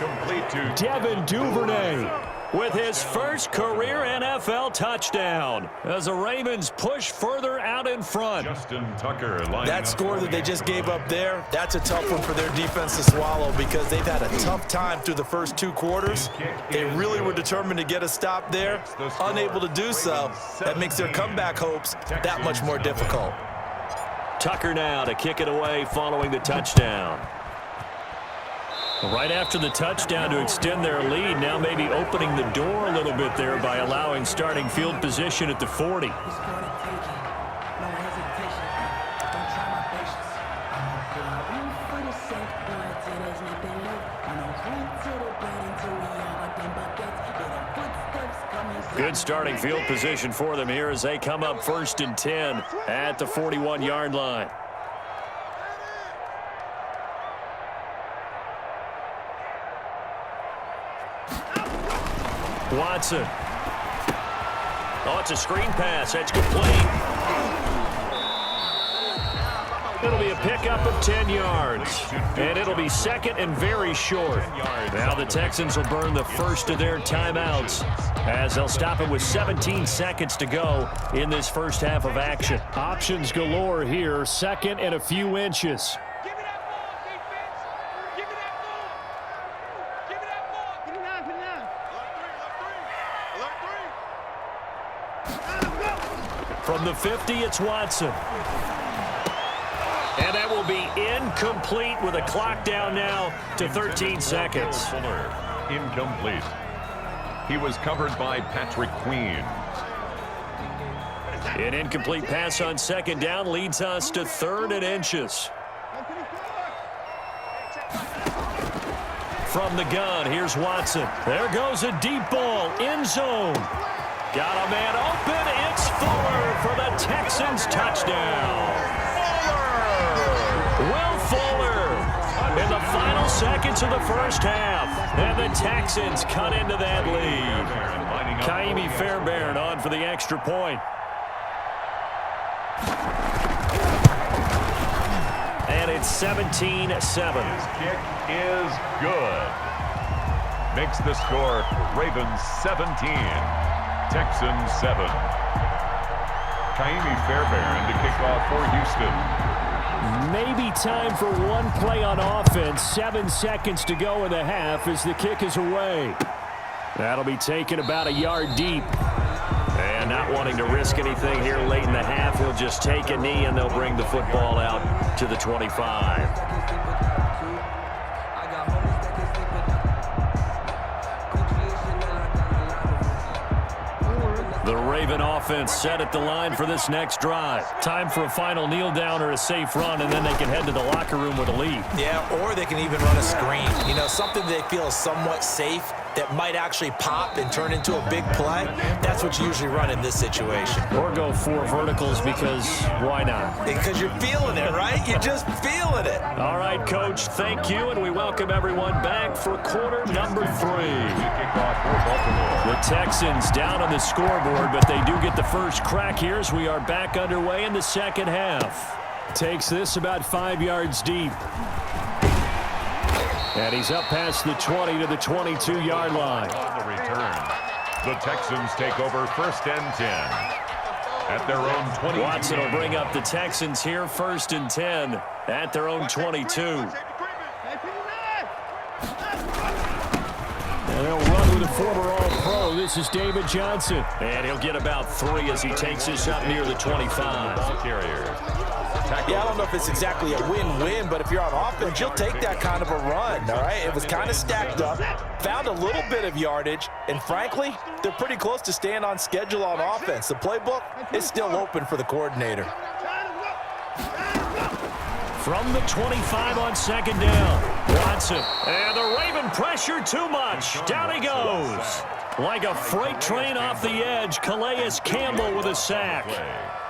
Complete to Devin Duvernay with his first career NFL touchdown as the Ravens push further out in front. Justin Tucker. That score that they just gave up there, that's a tough one for their defense to swallow because they've had a tough time through the first 2 quarters. They really were determined to get a stop there, unable to do so. That makes their comeback hopes that much more difficult. Tucker now to kick it away following the touchdown. Right after the touchdown to extend their lead, now maybe opening the door a little bit there by allowing starting field position at the 40. Good starting field position for them here as they come up 1st and 10 at the 41-yard line. Watson. Oh, it's a screen pass. That's complete. It'll be a pickup of 10 yards. And it'll be 2nd and very short. Now the Texans will burn the first of their timeouts as they'll stop it with 17 seconds to go in this first half of action. Options galore here. 2nd and a few inches. From the 50, it's Watson. And that will be incomplete with a clock down now to 13 seconds. Incomplete. He was covered by Patrick Queen. An incomplete pass on 2nd down leads us to 3rd and inches. From the gun, here's Watson. There goes a deep ball, end zone. Got a man open. It's Fuller for the Texans touchdown. Will Fuller in the final seconds of the first half. And the Texans cut into that lead. Kaimi Fairbairn on for the extra point. And it's 17-7. His kick is good. Makes the score Ravens 17. Texans 7. Kaimi Fairbairn to kick off for Houston. Maybe time for one play on offense. 7 seconds to go in the half as the kick is away. That'll be taken about a yard deep. And not wanting to risk anything here late in the half, he'll just take a knee and they'll bring the football out to the 25. The Raven offense set at the line for this next drive. Time for a final kneel down or a safe run, and then they can head to the locker room with a lead. Yeah, or they can even run a screen. You know, something they feel is somewhat safe that might actually pop and turn into a big play. That's what you usually run in this situation. Or go 4 verticals because why not? Because you're feeling it, right? You're just feeling it. All right, Coach, thank you, and we welcome everyone back for quarter number 3. The Texans down on the scoreboard, but they do get the first crack here as we are back underway in the second half. Takes this about 5 yards deep. And he's up past the 20 to the 22-yard line. On the return, the Texans take over 1st and 10 at their own 20. Watson will bring up the Texans here 1st and 10 at their own 22. And they'll run with a former All-Pro. This is David Johnson. And he'll get about 3 as he takes this up near the 25. Carrier. Yeah, I don't know if it's exactly a win-win, but if you're on offense, you'll take that kind of a run, all right? It was kind of stacked up, found a little bit of yardage, and frankly, they're pretty close to staying on schedule on offense. The playbook is still open for the coordinator. From the 25 on 2nd down, Watson. And the Raven pressure too much. Down he goes. Like a freight train off the edge, Calais Campbell with a sack.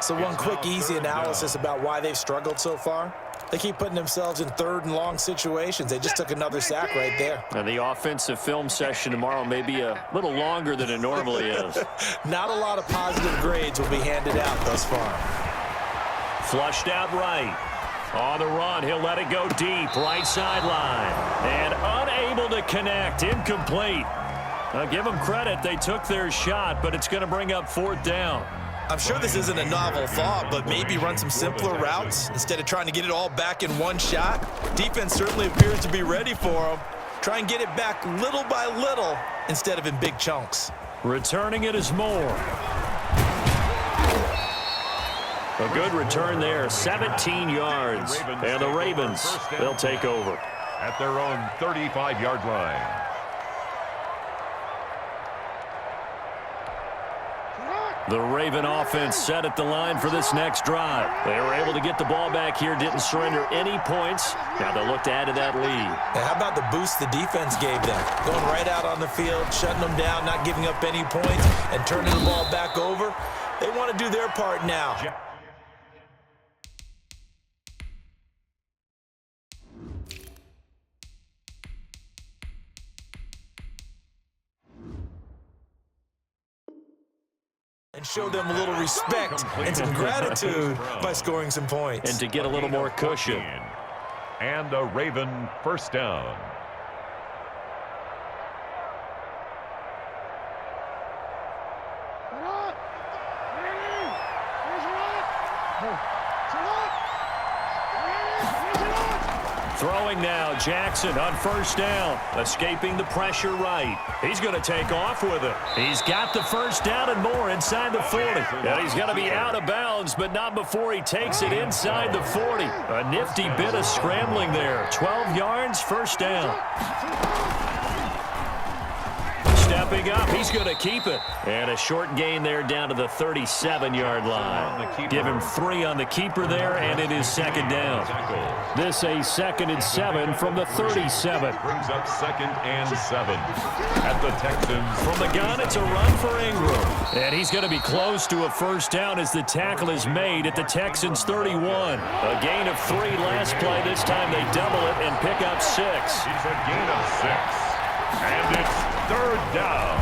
So one quick, easy analysis about why they've struggled so far. They keep putting themselves in 3rd and long situations. They just took another sack right there. And the offensive film session tomorrow may be a little longer than it normally is. Not a lot of positive grades will be handed out thus far. Flushed out right. On the run, he'll let it go deep, right sideline. And unable unable to connect. Incomplete. I'll give them credit. They took their shot, but it's going to bring up 4th down. I'm sure this isn't a novel thought, but maybe run some simpler routes instead of trying to get it all back in one shot. Defense certainly appears to be ready for them. Try and get it back little by little instead of in big chunks. Returning it is Moore. A good return there, 17 yards. And the Ravens, they'll take over. At their own 35-yard line. The Raven offense set at the line for this next drive. They were able to get the ball back here, didn't surrender any points. Now they'll look to add to that lead. And how about the boost the defense gave them? Going right out on the field, shutting them down, not giving up any points, and turning the ball back over. They want to do their part now. And show them a little respect and some gratitude by scoring some points. And to get a little more cushion. And a Raven first down. Throwing now, Jackson on first down. Escaping the pressure right. He's going to take off with it. He's got the first down and more inside the 40. And he's going to be out of bounds, but not before he takes it inside the 40. A nifty bit of scrambling there. 12 yards, first down. Stepping up, he's going to keep it. And a short gain there down to the 37-yard line. Give him 3 on the keeper there, and it is second down. This a 2nd and 7 from the 37. Brings up 2nd and 7 at the Texans. From the gun, it's a run for Ingram. And he's going to be close to a first down as the tackle is made at the Texans' 31. A gain of 3 last play. This time they double it and pick up 6. It's a gain of 6. And it's 3rd down.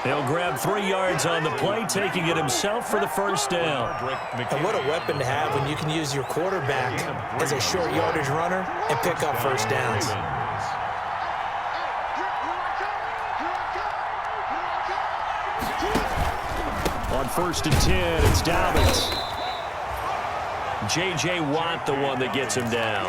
He'll grab 3 yards on the play, taking it himself for the first down. And what a weapon to have when you can use your quarterback as a short yardage runner and pick up first downs. On 1st and 10, it's Dobbins. J.J. Watt, the one that gets him down.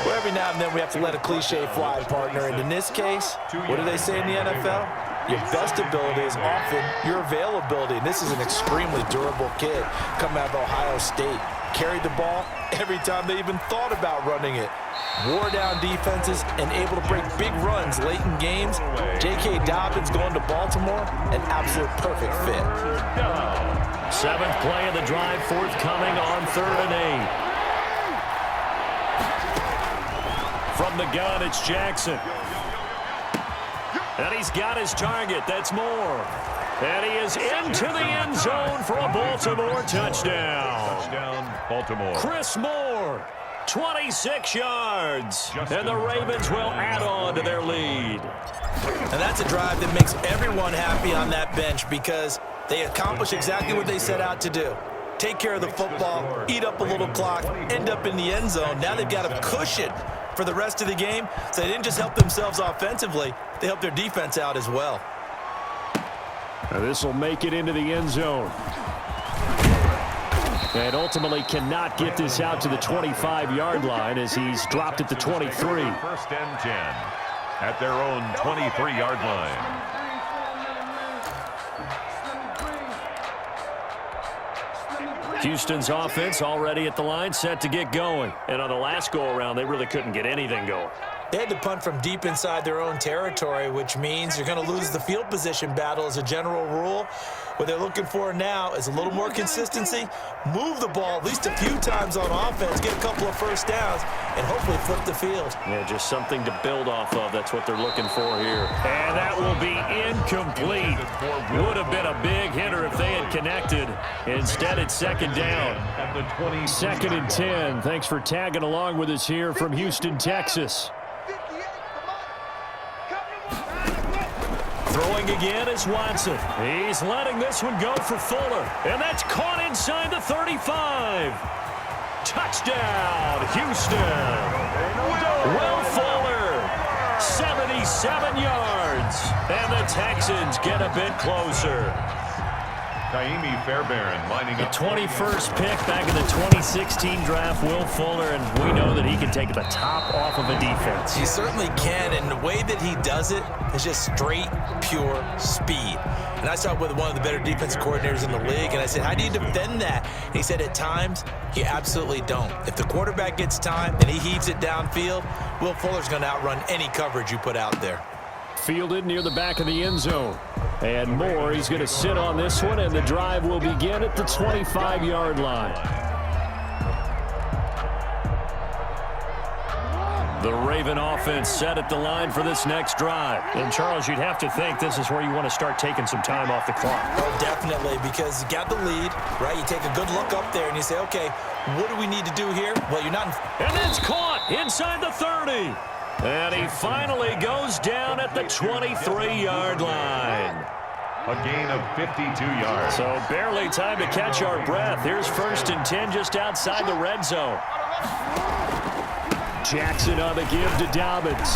Well, every now and then we have to let a cliche fly, partner. And in this case, what do they say in the NFL? Your best ability is often your availability. And this is an extremely durable kid coming out of Ohio State. Carried the ball every time they even thought about running it. Wore down defenses and able to break big runs late in games. J.K. Dobbins going to Baltimore, an absolute perfect fit. 7th play of the drive, forthcoming on 3rd and 8. From the gun, it's Jackson. And he's got his target. That's Moore. And he is into the end zone for a Baltimore touchdown. Touchdown, Baltimore. Chris Moore, 26 yards. And the Ravens will add on to their lead. And that's a drive that makes everyone happy on that bench because they accomplish exactly what they set out to do. Take care of the football, eat up a little clock, end up in the end zone. Now they've got a cushion for the rest of the game. So they didn't just help themselves offensively, they helped their defense out as well. Now this will make it into the end zone. And ultimately cannot get this out to the 25-yard line as he's dropped at the 23. 1st and 10 at their own 23-yard line. Houston's offense already at the line, set to get going. And on the last go-around, they really couldn't get anything going. They had to punt from deep inside their own territory, which means you're going to lose the field position battle as a general rule. What they're looking for now is a little more consistency, move the ball at least a few times on offense, get a couple of first downs, and hopefully flip the field. Yeah, just something to build off of. That's what they're looking for here. And that will be incomplete. Would have been a big hitter if they had connected. Instead, it's 2nd down. 2nd and 10. Thanks for tagging along with us here from Houston, Texas. Throwing again is Watson. He's letting this one go for Fuller. And that's caught inside the 35. Touchdown, Houston. Will Fuller, 77 yards. And the Texans get a bit closer. Kaimi Fairbairn lining The up. 21st pick back in the 2016 draft, Will Fuller, and we know that he can take the top off of a defense. He certainly can, and the way that he does it is just straight, pure speed. And I talked with one of the better defense coordinators in the league, and I said, how do you defend that? And he said, at times, you absolutely don't. If the quarterback gets time and he heaves it downfield, Will Fuller's going to outrun any coverage you put out there. Fielded near the back of the end zone. And Moore, he's going to sit on this one, and the drive will begin at the 25-yard line. The Raven offense set at the line for this next drive. And, Charles, you'd have to think this is where you want to start taking some time off the clock. Oh, definitely, because you got the lead, right? You take a good look up there, and you say, okay, what do we need to do here? Well, you're not in... And it's caught inside the 30. And he finally goes down at the 23-yard line. A gain of 52 yards. So barely time to catch our breath. Here's 1st and 10 just outside the red zone. Jackson on the give to Dobbins.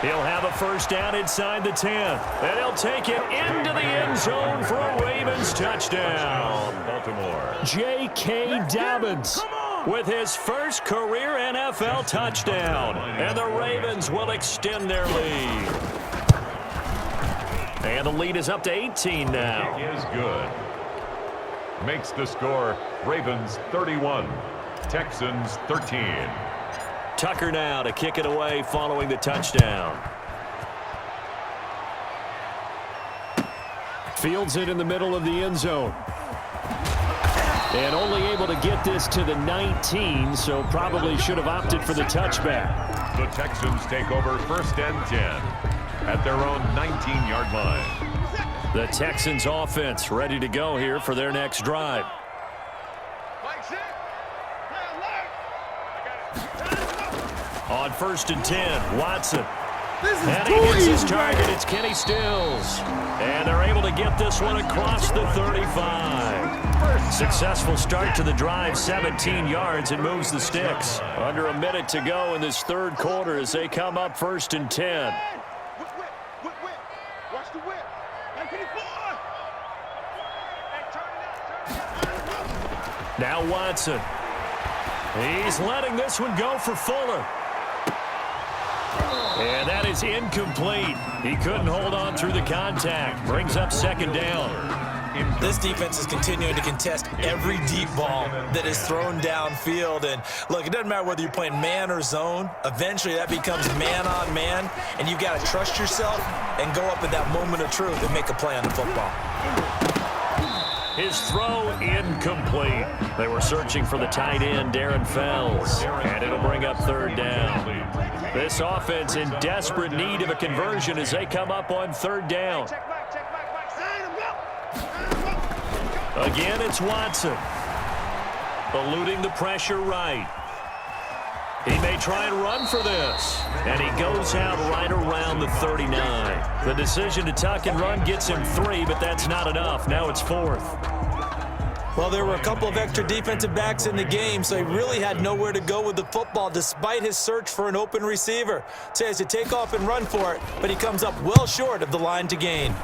He'll have a first down inside the 10. And he'll take it into the end zone for a Ravens touchdown. Baltimore. J.K. Dobbins with his first career NFL touchdown. And the Ravens will extend their lead. And the lead is up to 18 now. Kick is good. Makes the score Ravens 31, Texans 13. Tucker now to kick it away following the touchdown. Fields it in the middle of the end zone. And only able to get this to the 19, so probably should have opted for the touchback. The Texans take over 1st and 10 at their own 19-yard line. The Texans offense ready to go here for their next drive. On 1st and 10, Watson. And he hits his target. It's Kenny Stills. And they're able to get this one across the 35. Successful start to the drive, 17 yards, and moves the sticks. Under a minute to go in this 3rd quarter as they come up 1st and 10. Watch the whip. Now Watson. He's letting this one go for Fuller. And that is incomplete. He couldn't hold on through the contact. Brings up 2nd down. This defense is continuing to contest every deep ball that is thrown downfield. And look, it doesn't matter whether you're playing man or zone. Eventually that becomes man on man. And you've got to trust yourself and go up at that moment of truth and make a play on the football. His throw incomplete. They were searching for the tight end, Darren Fells. And it'll bring up 3rd down. This offense in desperate need of a conversion as they come up on 3rd down. Again, it's Watson. Eluding the pressure right. He may try and run for this. And he goes out right around the 39. The decision to tuck and run gets him 3, but that's not enough. Now it's 4th. Well, there were a couple of extra defensive backs in the game, so he really had nowhere to go with the football despite his search for an open receiver. So he has to take off and run for it, but he comes up well short of the line to gain.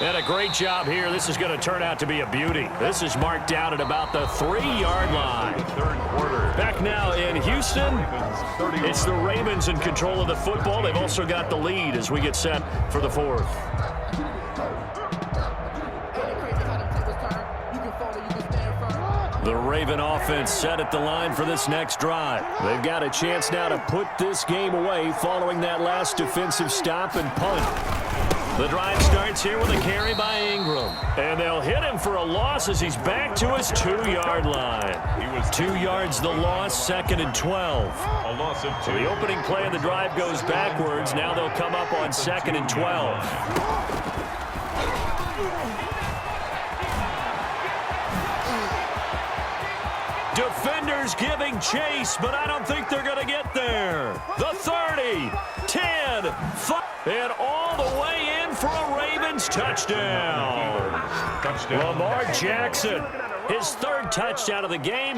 And a great job here. This is going to turn out to be a beauty. This is marked down at about the 3-yard line. 3rd quarter. Back now in Houston, it's the Ravens in control of the football. They've also got the lead as we get set for the 4th. The Raven offense set at the line for this next drive. They've got a chance now to put this game away following that last defensive stop and punt. The drive starts here with a carry by Ingram. And they'll hit him for a loss as he's back to his 2-yard line. He was 2 yards the loss, 2nd and 12. a loss of 2. The opening play of the drive goes backwards. Now they'll come up on 2nd and 12. Defenders giving chase, but I don't think they're going to get there. The 30, 10, 5, and all the way in for a Ravens touchdown. Lamar Jackson His third touchdown of the game.